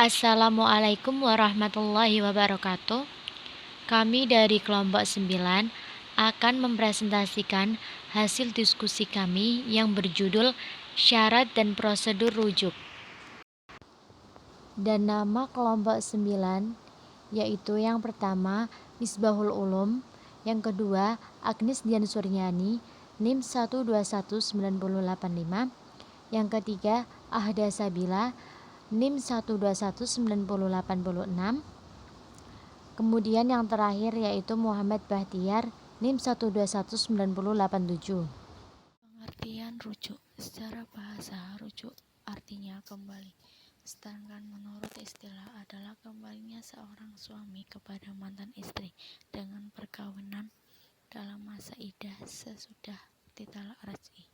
Assalamualaikum warahmatullahi wabarakatuh. Kami dari kelompok 9 akan mempresentasikan hasil diskusi kami yang berjudul Syarat dan Prosedur Rujuk. Dan nama kelompok 9 yaitu yang pertama Misbahul Ulum, yang kedua Agnes Dian Suryani, NIM 1219085, yang ketiga Ahda Sabila, NIM 1219086, kemudian yang terakhir yaitu Muhammad Bahtiar, NIM 1219087. Pengertian rujuk. Secara bahasa, rujuk artinya kembali. Sedangkan menurut istilah adalah kembalinya seorang suami kepada mantan istri dengan perkawinan dalam masa iddah sesudah ditalak raj'i.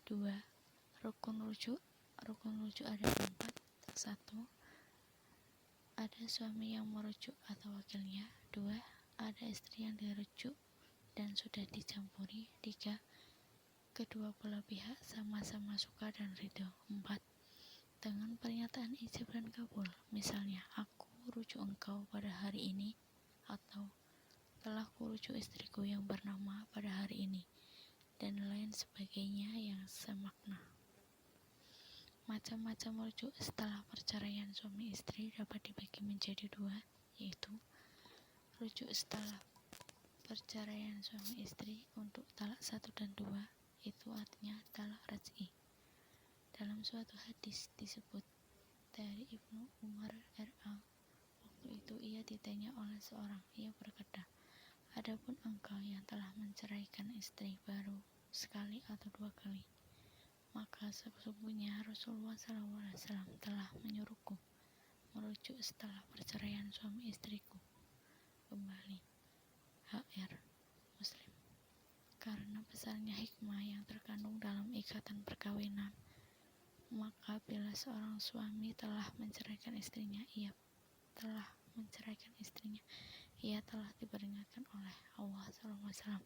2. Rukun rujuk. Rukun rujuk ada 4. 1. Ada suami yang merujuk atau wakilnya. 2. Ada istri yang dirujuk dan sudah dicampuri. 3. Kedua belah pihak sama-sama suka dan ridho. 4. Dengan pernyataan ijab dan kabul, misalnya aku rujuk engkau pada hari ini, atau telah kurujuk istriku yang bernama pada hari ini, dan lain sebagainya yang semakna. Macam-macam rujuk setelah perceraian suami istri dapat dibagi menjadi 2, yaitu rujuk setelah perceraian suami istri untuk talak 1 dan 2, itu artinya talak raj'i. Dalam suatu hadis disebut dari Ibnu Umar R.A. Waktu itu ia ditanya oleh seorang, ia berkata, adapun engkau yang telah menceraikan istri baru sekali atau 2 kali, maka sesungguhnya Rasulullah SAW telah menyuruhku merujuk setelah perceraian suami istriku kembali. HR Muslim. Karena besarnya hikmah yang terkandung dalam ikatan perkawinan, maka bila seorang suami telah menceraikan istrinya, ia telah diperingatkan oleh Allah SAW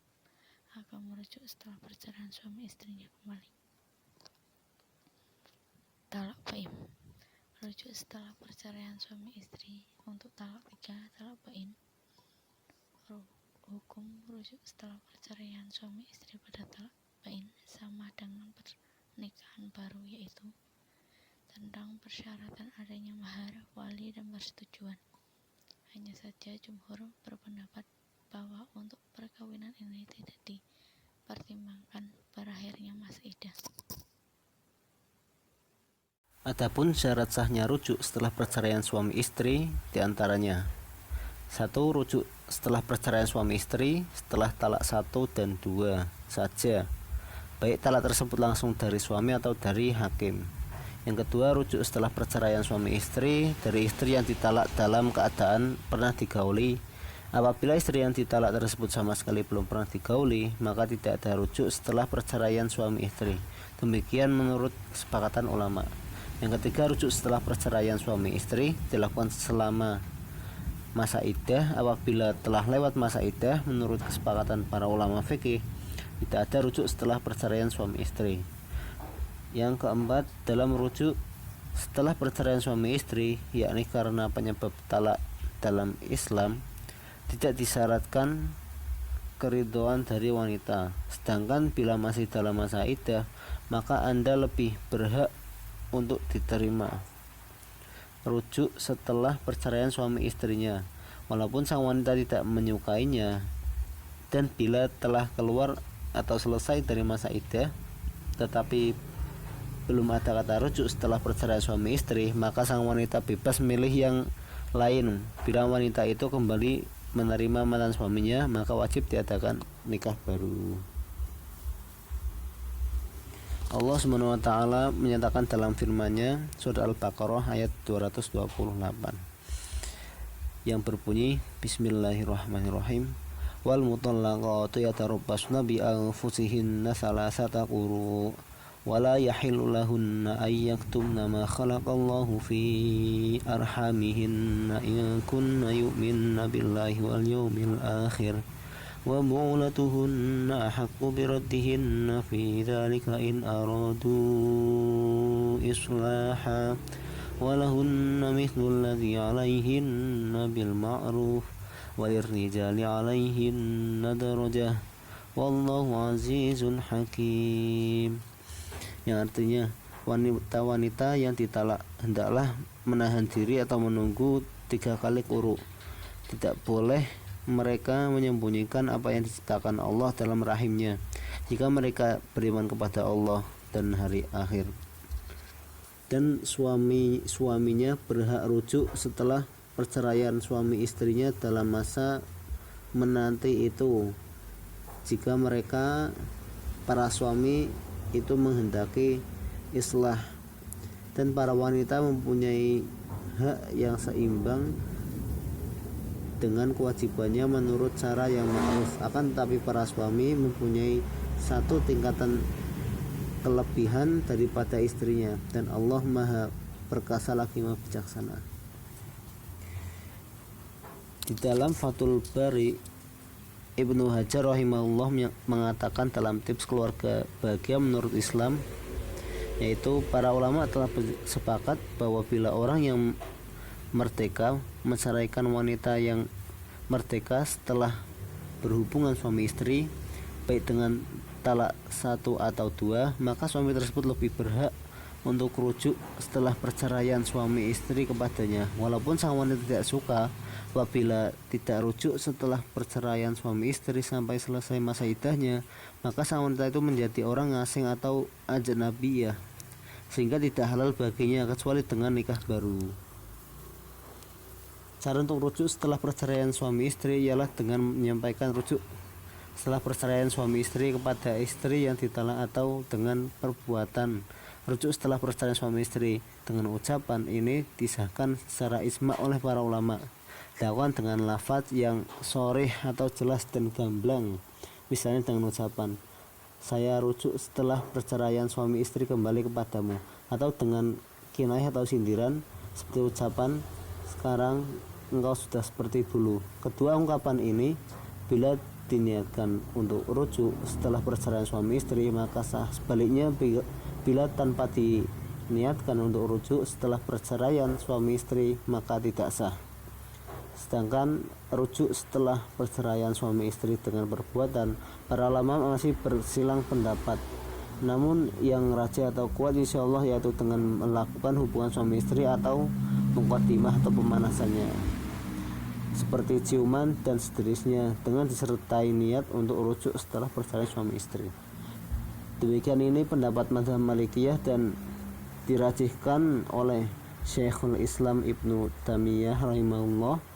agar merujuk setelah perceraian suami istrinya kembali. Talak bain. Rujuk setelah perceraian suami istri untuk talak 3, talak bain. Hukum rujuk setelah perceraian suami istri pada talak bain sama dengan pernikahan baru, yaitu tentang persyaratan adanya mahar, wali, dan persetujuan. Hanya saja jumhur berpendapat bahwa untuk perkawinan ini tidak dipertimbangkan berakhirnya masa iddah. Adapun syarat sahnya rujuk setelah perceraian suami istri diantaranya: 1. Rujuk setelah perceraian suami istri setelah talak 1 dan 2 saja, baik talak tersebut langsung dari suami atau dari hakim. Yang kedua, rujuk setelah perceraian suami istri dari istri yang ditalak dalam keadaan pernah digauli. Apabila istri yang ditalak tersebut sama sekali belum pernah digauli, maka tidak ada rujuk setelah perceraian suami istri. Demikian menurut kesepakatan ulama. Yang ketiga, rujuk setelah perceraian suami istri dilakukan selama masa iddah. Apabila telah lewat masa iddah, menurut kesepakatan para ulama fikih, tidak ada rujuk setelah perceraian suami istri. Yang keempat, dalam rujuk setelah perceraian suami istri, yakni karena penyebab talak dalam Islam, tidak disyaratkan keridhaan dari wanita. Sedangkan bila masih dalam masa iddah, maka Anda lebih berhak untuk diterima rujuk setelah perceraian suami istrinya, walaupun sang wanita tidak menyukainya. Dan bila telah keluar atau selesai dari masa iddah tetapi belum ada kata rujuk setelah perceraian suami istri, maka sang wanita bebas memilih yang lain. Bila wanita itu kembali menerima mantan suaminya, maka wajib diadakan nikah baru. Allah SWT menyatakan dalam firman-Nya surah Al-Baqarah ayat 228 yang berbunyi, Bismillahirrahmanirrahim, wal mutallaqatu yatarabbasna bi anfusihinna thalathata quru wala yahillu lahunna ay yaktumna ma khalaqallahu fi arhamihinna in kunna yu'minna billahi wal yawmil akhir wa bu'ulatuhunna ahaqqu biraddihinna fi dhalika in aradu islaha ولهن مثل الذي عليهن بالمعروف وللرجال عليهن درجة والله عزيز حكيم, yang artinya wanita-wanita yang ditalak hendaklah menahan diri atau menunggu 3 kali quru. Tidak boleh mereka menyembunyikan apa yang diciptakan Allah dalam rahimnya jika mereka beriman kepada Allah dan hari akhir. Dan suaminya berhak rujuk setelah perceraian suami istrinya dalam masa menanti itu, jika mereka para suami itu menghendaki islah, dan para wanita mempunyai hak yang seimbang dengan kewajibannya menurut cara yang ma'ruf. Akan tetapi para suami mempunyai satu tingkatan kelebihan daripada istrinya, dan Allah Maha Perkasa lagi Maha Bijaksana. Di dalam Fathul Bari, Ibnu Hajar rahimahullah mengatakan dalam tips keluarga bahagia menurut Islam, yaitu para ulama telah sepakat bahwa bila orang yang merdeka menceraikan wanita yang merdeka setelah berhubungan suami istri, baik dengan talak 1 atau 2, maka suami tersebut lebih berhak untuk rujuk setelah perceraian suami istri kepadanya, walaupun sang wanita tidak suka. Apabila tidak rujuk setelah perceraian suami istri sampai selesai masa iddahnya, maka sang wanita itu menjadi orang asing atau ajnabiyah, sehingga tidak halal baginya kecuali dengan nikah baru. Cara untuk rujuk setelah perceraian suami istri ialah dengan menyampaikan rujuk setelah perceraian suami istri kepada istri yang ditalak, atau dengan perbuatan rujuk setelah perceraian suami istri dengan ucapan ini disahkan secara ijma' oleh para ulama. Dilakukan dengan lafaz yang sharih atau jelas dan gamblang, misalnya dengan ucapan saya rujuk setelah perceraian suami istri kembali kepadamu, atau dengan kinayah atau sindiran seperti ucapan sekarang engkau sudah seperti dulu. Kedua ungkapan ini bila diniatkan untuk rujuk setelah perceraian suami istri maka sah. Sebaliknya bila tanpa diniatkan untuk rujuk setelah perceraian suami istri maka tidak sah. Sedangkan rujuk setelah perceraian suami istri dengan perbuatan, para ulama masih bersilang pendapat. Namun yang rajih atau kuat insyaallah yaitu dengan melakukan hubungan suami istri atau muqaddimah atau pemanasannya, seperti ciuman dan seterusnya, dengan disertai niat untuk rujuk setelah perceraian suami istri. Demikian ini pendapat mazhab Malikiyah dan dirajihkan oleh Syekhul Islam Ibnu Taimiyah rahimahullah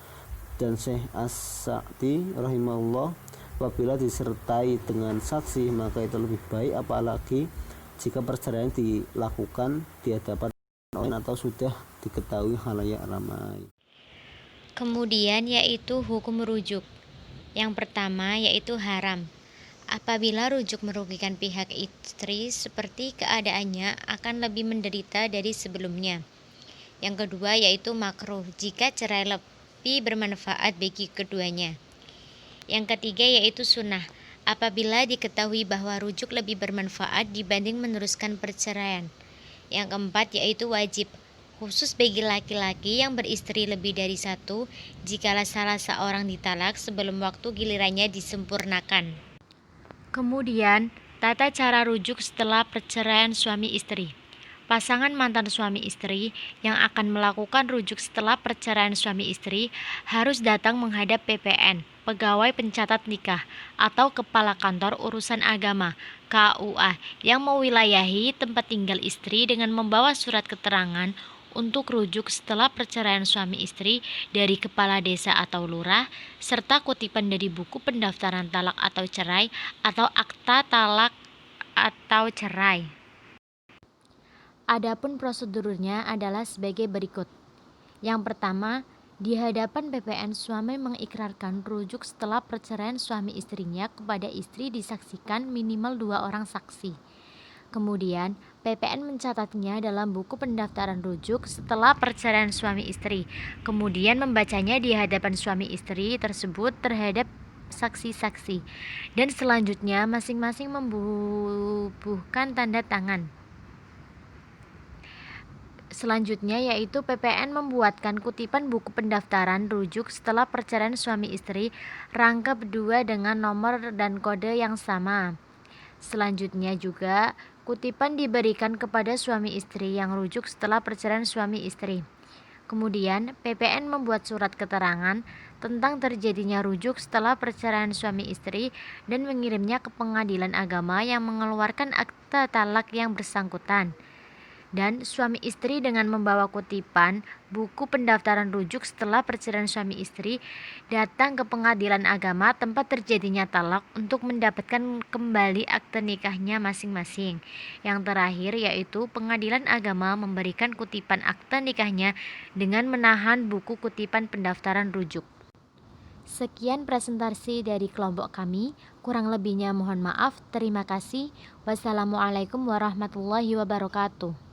dan Syekh As-Sa'di rahimahullah. Apabila disertai dengan saksi maka itu lebih baik, apalagi jika perceraian dilakukan di hadapan orang atau sudah diketahui khalayak ramai. Kemudian yaitu hukum rujuk. Yang pertama yaitu haram. Apabila rujuk merugikan pihak istri, seperti keadaannya akan lebih menderita dari sebelumnya. Yang kedua yaitu makruh, jika cerai lebih bermanfaat bagi keduanya. Yang ketiga yaitu sunnah, apabila diketahui bahwa rujuk lebih bermanfaat dibanding meneruskan perceraian. Yang keempat yaitu wajib, khusus bagi laki-laki yang beristri lebih dari 1, jikalau salah seorang ditalak sebelum waktu gilirannya disempurnakan. Kemudian, tata cara rujuk setelah perceraian suami istri. Pasangan mantan suami istri yang akan melakukan rujuk setelah perceraian suami istri harus datang menghadap PPN, pegawai pencatat nikah, atau kepala kantor urusan agama KUA yang mewilayahi tempat tinggal istri dengan membawa surat keterangan untuk rujuk setelah perceraian suami istri dari kepala desa atau lurah, serta kutipan dari buku pendaftaran talak atau cerai atau akta talak atau cerai. Adapun prosedurnya adalah sebagai berikut. Yang pertama, di hadapan PPN suami mengikrarkan rujuk setelah perceraian suami istrinya kepada istri disaksikan minimal 2 orang saksi. Kemudian, PPN mencatatnya dalam buku pendaftaran rujuk setelah perceraian suami istri. Kemudian membacanya di hadapan suami istri tersebut terhadap saksi-saksi. Dan selanjutnya masing-masing membubuhkan tanda tangan Selanjutnya yaitu PPN membuatkan kutipan buku pendaftaran rujuk setelah perceraian suami istri rangkap 2 dengan nomor dan kode yang sama. Selanjutnya juga kutipan diberikan kepada suami istri yang rujuk setelah perceraian suami istri. Kemudian PPN membuat surat keterangan tentang terjadinya rujuk setelah perceraian suami istri dan mengirimnya ke pengadilan agama yang mengeluarkan akta talak yang bersangkutan. Dan suami istri dengan membawa kutipan buku pendaftaran rujuk setelah perceraian suami istri datang ke pengadilan agama tempat terjadinya talak untuk mendapatkan kembali akte nikahnya masing-masing. Yang terakhir yaitu pengadilan agama memberikan kutipan akte nikahnya dengan menahan buku kutipan pendaftaran rujuk. Sekian presentasi dari kelompok kami, kurang lebihnya mohon maaf. Terima kasih. Wassalamualaikum warahmatullahi wabarakatuh.